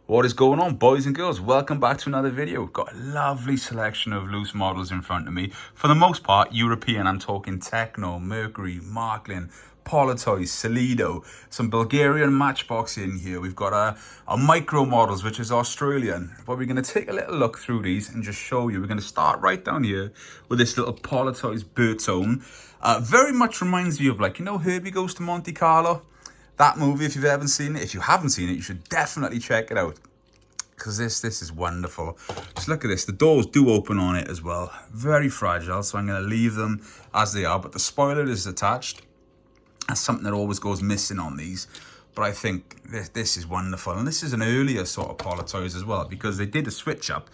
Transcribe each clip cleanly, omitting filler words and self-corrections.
What is going on, boys and girls? Welcome back to another video. Got a lovely selection of loose models in front of me. For the most part, European. I'm talking Tekno, Mercury, Marklin, Politoys, Solido, some Bulgarian Matchbox in here. We've got a micro models, which is Australian. But we're going to take a little look through these and just show you. We're going to start right down here with this little Politoys Birdtone. Very much reminds me of, like, you know, Herbie Goes to Monte Carlo? That movie, if you've ever seen it. If you haven't seen it, you should definitely check it out, because this is wonderful. Just look at this. The doors do open on it as well. Very fragile, so I'm going to leave them as they are. But the spoiler is attached. That's something that always goes missing on these. But I think this is wonderful. And this is an earlier sort of Politoys as well, because they did a switch up.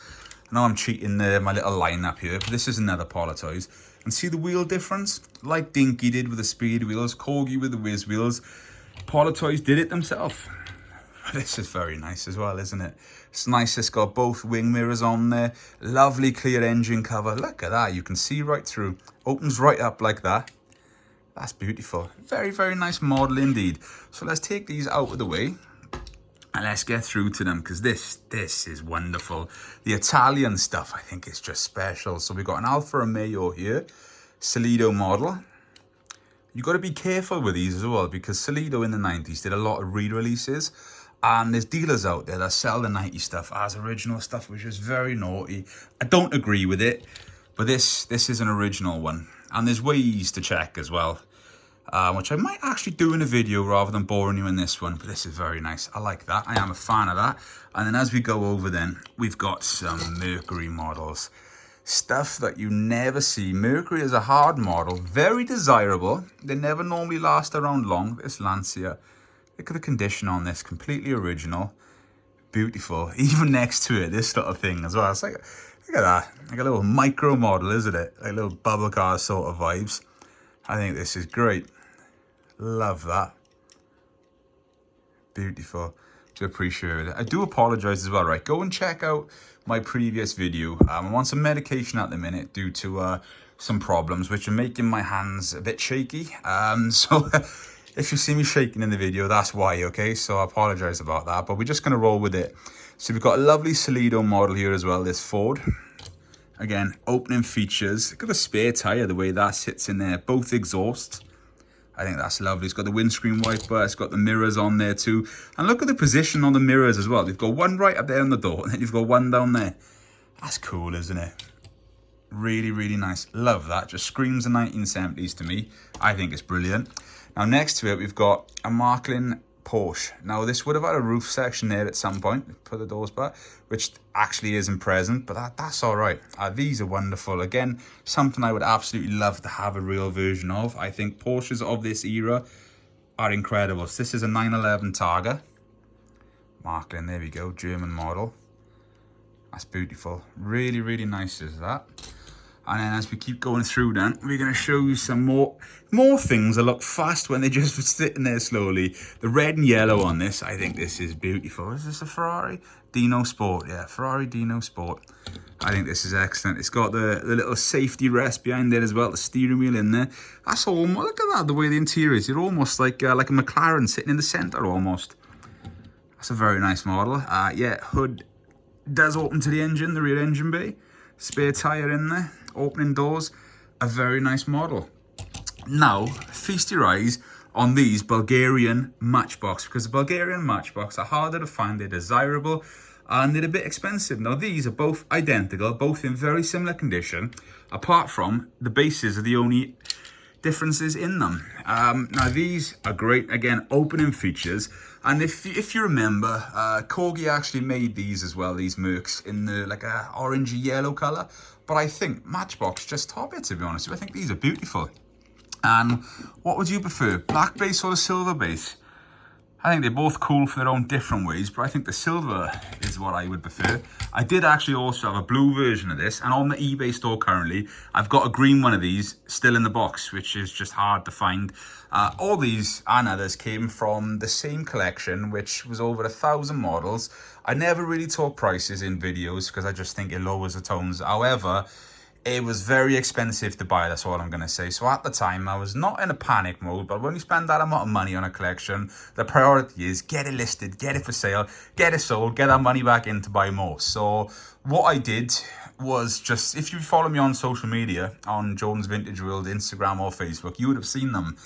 I know I'm cheating my little lineup here, but this is another Politoys. And see the wheel difference? Like Dinky did with the speed wheels, Corgi with the whiz wheels. Politoys did it themselves. This is very nice as well, isn't it? It's nice. It's got both wing mirrors on there. Lovely clear engine cover. Look at that. You can see right through. Opens right up like that. That's beautiful. Very, very nice model indeed. So let's take these out of the way and let's get through to them, because this is wonderful. The Italian stuff, I think, is just special. So we've got an Alfa Romeo here. Solido model. You've got to be careful with these as well, because Solido in the 90s did a lot of re-releases, and there's dealers out there that sell the 90s stuff as original stuff, which is very naughty. I don't agree with it, but this is an original one, and there's ways to check as well, which I might actually do in a video rather than boring you in this one. But this is very nice. I like that. I am a fan of that. And then as we go over, then we've got some Mercury models. Stuff that you never see. Mercury is a hard model, very desirable. They never normally last around long. This Lancia, look at the condition on this, completely original, beautiful. Even next to it, this sort of thing as well. It's like, look at that, like a little micro model, isn't it? Like little bubble car sort of vibes. I think this is great. Love that. Beautiful. To appreciate it. I do apologize as well, right? Go and check out my previous video. I'm on some medication at the minute due to some problems which are making my hands a bit shaky. So if you see me shaking in the video, that's why, okay? So I apologize about that, but we're just going to roll with it. So we've got a lovely Solido model here as well, this Ford. Again, opening features. Look at the spare tire, the way that sits in there. Both exhausts. I think that's lovely. It's got the windscreen wiper. It's got the mirrors on there too. And look at the position on the mirrors as well. You've got one right up there on the door, and then you've got one down there. That's cool, isn't it? Really, really nice. Love that. Just screams the 1970s to me. I think it's brilliant. Now, next to it, we've got a Marklin Porsche. Now, this would have had a roof section there at some point. Put the doors back, which actually isn't present, but that's all right. These are wonderful. Again, something I would absolutely love to have a real version of. I think Porsches of this era are incredible. So this is a 911 Targa. Marklin, there we go, German model. That's beautiful. Really, really nice is that. And then as we keep going through then, we're going to show you some more things that look fast when they're just sitting there slowly. The red and yellow on this, I think this is beautiful. Is this a Ferrari? Dino Sport, yeah, Ferrari Dino Sport. I think this is excellent. It's got the little safety rest behind there as well, the steering wheel in there. That's almost, look at that, the way the interior is. You're almost like a McLaren sitting in the center almost. That's a very nice model. Yeah, hood does open to the engine, the rear engine bay. Spare tire in there, opening doors, a very nice model. Now, feast your eyes on these Bulgarian Matchbox, because the Bulgarian Matchbox are harder to find, they're desirable, and they're a bit expensive. Now, these are both identical, both in very similar condition, apart from the bases are the only differences in them. Now, these are great, again, opening features. And if you remember, Corgi actually made these as well, these Mercs, in the like a orangey yellow colour. But I think Matchbox just top it, to be honest. I think these are beautiful. And what would you prefer, black base or a silver base? I think they're both cool for their own different ways, but I think the silver is what I would prefer. I did actually also have a blue version of this, and on the eBay store currently, I've got a green one of these still in the box, which is just hard to find. All these and others came from the same collection, which was over 1,000 models. I never really talk prices in videos because I just think it lowers the tones. However, it was very expensive to buy, that's all I'm going to say. So at the time, I was not in a panic mode, but when you spend that amount of money on a collection, the priority is get it listed, get it for sale, get it sold, get that money back in to buy more. So what I did was just, if you follow me on social media, on Jordan's Vintage World, Instagram or Facebook, you would have seen them.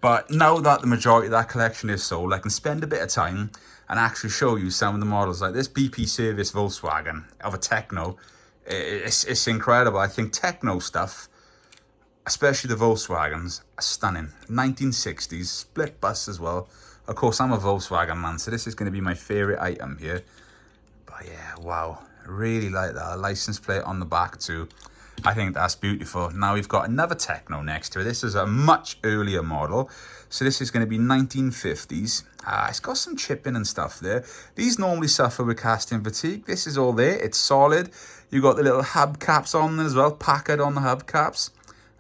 But now that the majority of that collection is sold, I can spend a bit of time and actually show you some of the models. Like this BP service Volkswagen of a Tekno. It's incredible. I think Tekno stuff, especially the Volkswagens, are stunning. 1960s, split bus as well. Of course, I'm a Volkswagen man, so this is going to be my favourite item here. But yeah, wow. Really like that. A license plate on the back too. I think that's beautiful. Now we've got another Tekno next to it. This is a much earlier model. So this is going to be 1950s. It's got some chipping and stuff there. These normally suffer with casting fatigue. This is all there. It's solid. You got the little hubcaps on there as well. Packard on the hubcaps.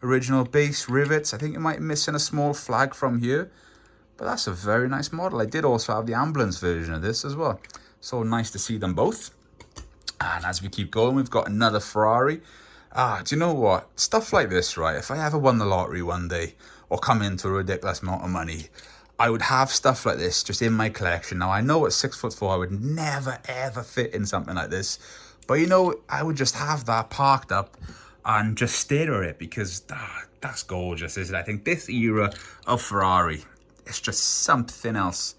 Original base rivets. I think you might be missing a small flag from here. But that's a very nice model. I did also have the ambulance version of this as well. So nice to see them both. And as we keep going, we've got another Ferrari. Do you know what? Stuff like this, right? If I ever won the lottery one day or come into a ridiculous amount of money, I would have stuff like this just in my collection. Now, I know at 6'4", I would never, ever fit in something like this. But, you know, I would just have that parked up and just stare at it because that's gorgeous, isn't it? I think this era of Ferrari, it's just something else.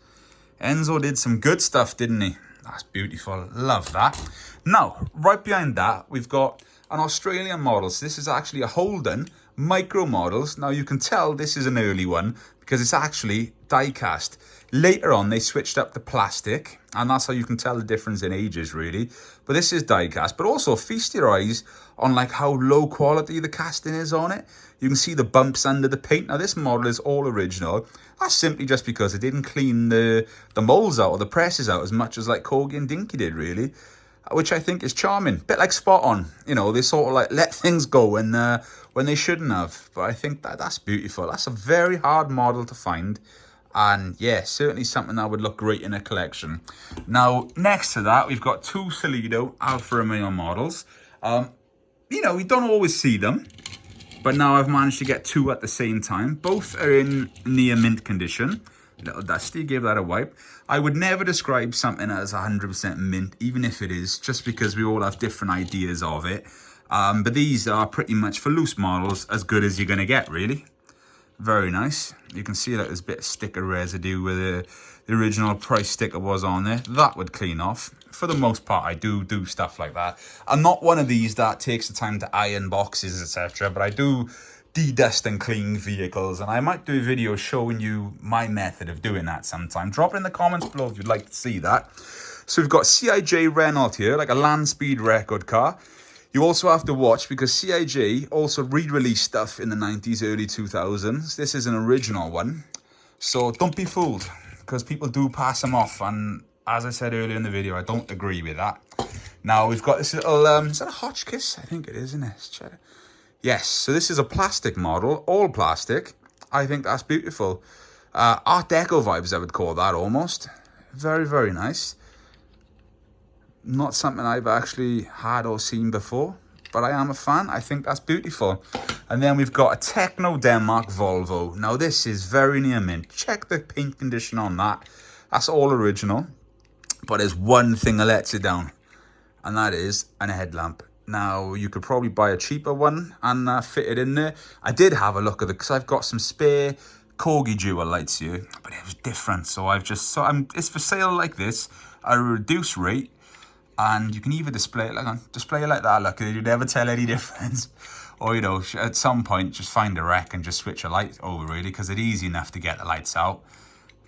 Enzo did some good stuff, didn't he? That's beautiful. Love that. Now, right behind that, we've got an Australian model. So this is actually a Holden micro models. Now, you can tell this is an early one because it's actually die cast. Later on, they switched up to plastic, and that's how you can tell the difference in ages, really. But this is die cast. But also, feast your eyes on like how low quality the casting is on it. You can see the bumps under the paint. Now, this model is all original. That's simply just because it didn't clean the molds out or the presses out as much as like Corgi and Dinky did, really. Which I think is charming. Bit like Spot On. You know, they sort of like let things go when they shouldn't have. But I think that's beautiful. That's a very hard model to find. And yeah, certainly something that would look great in a collection. Now, next to that, we've got two Solido Alfa Romeo models. You know, we don't always see them. But now I've managed to get two at the same time. Both are in near mint condition. A little dusty, give that a wipe. I would never describe something as 100% mint, even if it is, just because we all have different ideas of it. But these are pretty much, for loose models, as good as you're going to get, really. Very nice. You can see that there's a bit of sticker residue where the original price sticker was on there. That would clean off. For the most part, I do stuff like that. I'm not one of these that takes the time to iron boxes, etc. But I do de-dust and clean vehicles, and I might do a video showing you my method of doing that sometime. Drop it in the comments below if you'd like to see that. So we've got CIJ Renault here, like a land speed record car. You also have to watch because CIJ also re-released stuff in the 90s, early 2000s. This is an original one, so don't be fooled because people do pass them off, and as I said earlier in the video, I don't agree with that. Now we've got this little, is that a Hotchkiss? I think it is, isn't it? Yes, so this is a plastic model, all plastic. I think that's beautiful. Art Deco vibes, I would call that almost. Very, very nice. Not something I've actually had or seen before, but I am a fan. I think that's beautiful. And then we've got a Tekno Denmark Volvo. Now this is very near mint. Check the paint condition on that. That's all original. But there's one thing that lets it down, and that is a headlamp. Now, you could probably buy a cheaper one and fit it in there. I did have a look at it because I've got some spare Corgi dual lights here, but it was different. So it's for sale like this at a reduced rate, and you can either display it like that. Look, you'd never tell any difference, or you know, at some point just find a wreck and just switch a light over, really, because it's easy enough to get the lights out.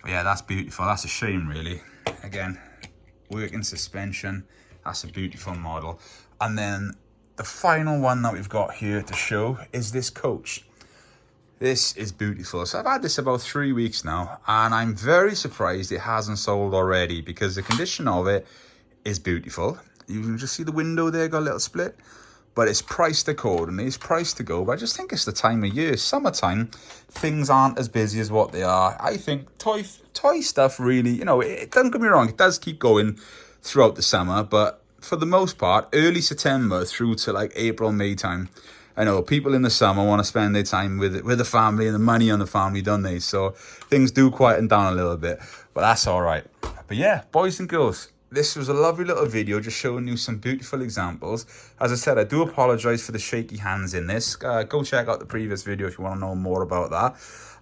But yeah, that's beautiful. That's a shame, really. Again, working suspension. That's a beautiful model. And then the final one that we've got here to show is this coach. This is beautiful. So I've had this about 3 weeks now, and I'm very surprised it hasn't sold already because the condition of it is beautiful. You can just see the window there, got a little split, but it's priced accordingly. It's priced to go, but I just think it's the time of year. Summertime, things aren't as busy as what they are. I think toy stuff really, you know, don't get me wrong, it does keep going throughout the summer, but for the most part, early September through to like April, May time. I know people in the summer want to spend their time with the family and the money on the family, don't they? So things do quieten down a little bit, but that's all right. But yeah, boys and girls, this was a lovely little video just showing you some beautiful examples. As I said, I do apologize for the shaky hands in this. Go check out the previous video if you want to know more about that.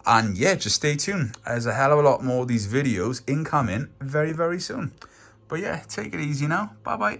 And yeah, just stay tuned. There's a hell of a lot more of these videos incoming very, very soon. But yeah, take it easy now. Bye-bye.